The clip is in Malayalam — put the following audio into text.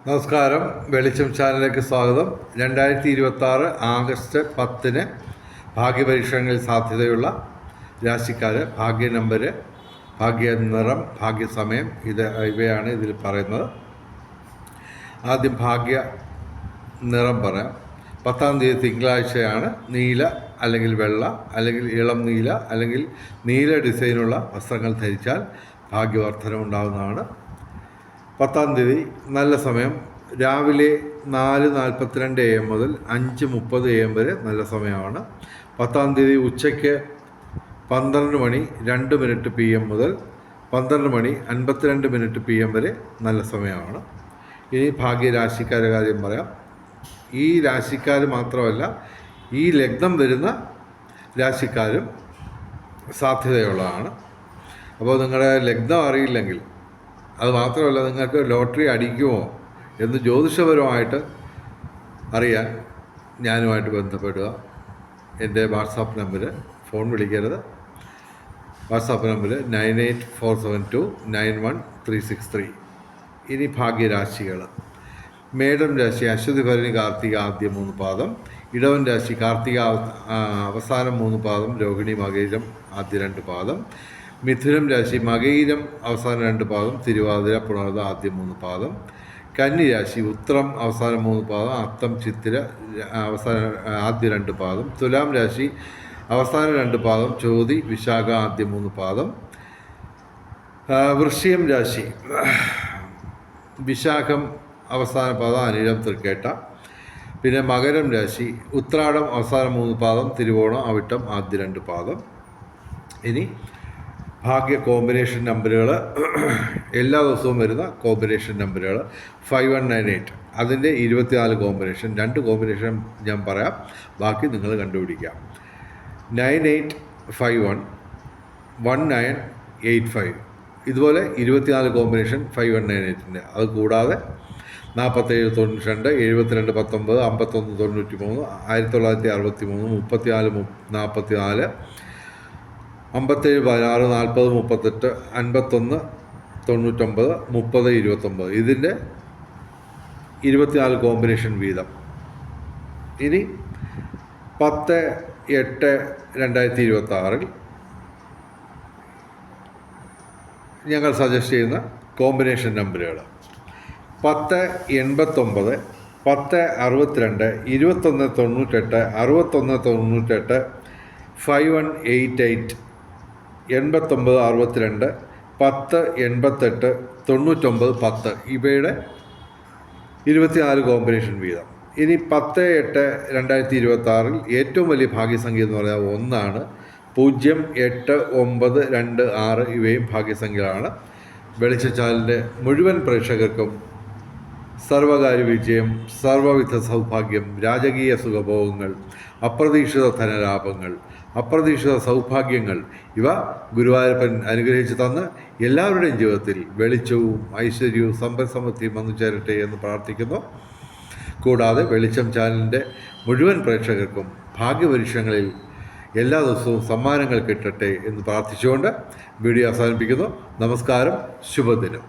നമസ്കാരം. വെളിച്ചം ചാനലിലേക്ക് സ്വാഗതം. 2026 ആഗസ്റ്റ് 10 ഭാഗ്യപരീക്ഷണങ്ങളിൽ സാധ്യതയുള്ള രാശിക്കാർ, ഭാഗ്യ നമ്പർ, ഭാഗ്യ നിറം, ഭാഗ്യസമയം ഇവയാണ് ഇതിൽ പറയുന്നത്. ആദ്യം ഭാഗ്യ നിറം പറയാം. 10-ാം തീയതി തിങ്കളാഴ്ചയാണ്. നീല അല്ലെങ്കിൽ വെള്ള അല്ലെങ്കിൽ ഇളം നീല അല്ലെങ്കിൽ നീല ഡിസൈനുള്ള വസ്ത്രങ്ങൾ ധരിച്ചാൽ ഭാഗ്യവർദ്ധനം ഉണ്ടാകുന്നതാണ്. 10-ാം തീയതി നല്ല സമയം രാവിലെ 4:42 AM മുതൽ 5:30 AM വരെ നല്ല സമയമാണ്. 10-ാം തീയതി ഉച്ചയ്ക്ക് 12 മണി 2 മിനിറ്റ് PM മുതൽ 12 മണി 52 മിനിറ്റ് PM വരെ നല്ല സമയമാണ്. ഇനി ഭാഗ്യരാശിക്കാരുടെ കാര്യം പറയാം. ഈ രാശിക്കാർ മാത്രമല്ല, ഈ ലഗ്നം വരുന്ന രാശിക്കാരും സാധ്യതയുള്ളതാണ്. അപ്പോൾ നിങ്ങളുടെ ലഗ്നം അറിയില്ലെങ്കിൽ, അത് മാത്രമല്ല നിങ്ങൾക്ക് ലോട്ടറി അടിക്കുമോ എന്ന് ജ്യോതിഷപരമായിട്ട് അറിയാൻ ഞാനുമായിട്ട് ബന്ധപ്പെടുക. എൻ്റെ വാട്സാപ്പ് നമ്പർ, ഫോൺ വിളിക്കരുത്, വാട്സാപ്പ് നമ്പർ 9847291363. ഇനി ഭാഗ്യരാശികൾ. മേടം രാശി അശ്വതി ഭരണി കാർത്തിക ആദ്യ 3 പാദം, ഇടവൻ രാശി കാർത്തിക അവസാനം 3 പാദം, രോഹിണി മകയിരം ആദ്യ 2 പാദം, മിഥുനം രാശി മകയിരം അവസാനം 2 പാദം, തിരുവാതിര പുണർദ ആദ്യ 3 പാദം, കന്നി രാശി ഉത്രം അവസാനം 3 പാദം, അത്തം ചിത്തിര അവസാന ആദ്യ 2 പാദം, തുലാം രാശി അവസാന 2 പാദം, ചോതി വിശാഖ ആദ്യ 3 പാദം, വൃശ്ചികം രാശി വിശാഖം അവസാന പാദം, അനിഴം തൃക്കേട്ട, പിന്നെ മകരം രാശി ഉത്രാടം അവസാന 3 പാദം, തിരുവോണം അവിട്ടം ആദ്യ 2 പാദം. ഇനി ഭാഗ്യ കോമ്പിനേഷൻ നമ്പറുകൾ, എല്ലാ ദിവസവും വരുന്ന കോമ്പിനേഷൻ നമ്പറുകൾ 5198, അതിൻ്റെ 24 കോമ്പിനേഷൻ. 2 കോമ്പിനേഷൻ ഞാൻ പറയാം, ബാക്കി നിങ്ങൾ കണ്ടുപിടിക്കാം. 9851 1985, ഇതുപോലെ 24 കോമ്പിനേഷൻ 5198-ൻ്റെ. അത് കൂടാതെ 4792 72 19 51 93 1963 34 44 57 16 40 38 51 99 30 29, ഇതിൻ്റെ 24 കോമ്പിനേഷൻ വീതം. ഇനി 10/8/2026 ഞങ്ങൾ സജസ്റ്റ് ചെയ്യുന്ന കോമ്പിനേഷൻ നമ്പറുകൾ 1089, 1062, 2198, 6198, 5188, 8962, 1088, 99 10, ഇവയുടെ 24 കോമ്പിനേഷൻ വീതം. ഇനി 10/8/2026 ഏറ്റവും വലിയ ഭാഗ്യസംഖ്യ എന്ന് പറയുന്നത് 1 0 8 9 2 6, ഇവയും ഭാഗ്യസംഖ്യകളാണ്. വെളിച്ചച്ചാലിൻ്റെ മുഴുവൻ പ്രേക്ഷകർക്കും സർവകാര്യ വിജയം, സർവവിധ സൗഭാഗ്യം, രാജകീയ സുഖഭോഗങ്ങൾ, അപ്രതീക്ഷിത ധനലാഭങ്ങൾ, അപ്രതീക്ഷിത സൗഭാഗ്യങ്ങൾ, ഇവ ഗുരുവായൂരപ്പൻ അനുഗ്രഹിച്ച് തന്ന് എല്ലാവരുടെയും ജീവിതത്തിൽ വെളിച്ചവും ഐശ്വര്യവും സമ്പൽ സമൃദ്ധിയും വന്നു ചേരട്ടെ എന്ന് പ്രാർത്ഥിക്കുന്നു. കൂടാതെ വെളിച്ചം ചാനലിൻ്റെ മുഴുവൻ പ്രേക്ഷകർക്കും ഭാഗ്യപരീക്ഷണങ്ങളിൽ എല്ലാ ദിവസവും സമ്മാനങ്ങൾ കിട്ടട്ടെ എന്ന് പ്രാർത്ഥിച്ചുകൊണ്ട് വീഡിയോ അവസാനിപ്പിക്കുന്നു. നമസ്കാരം, ശുഭദിനം.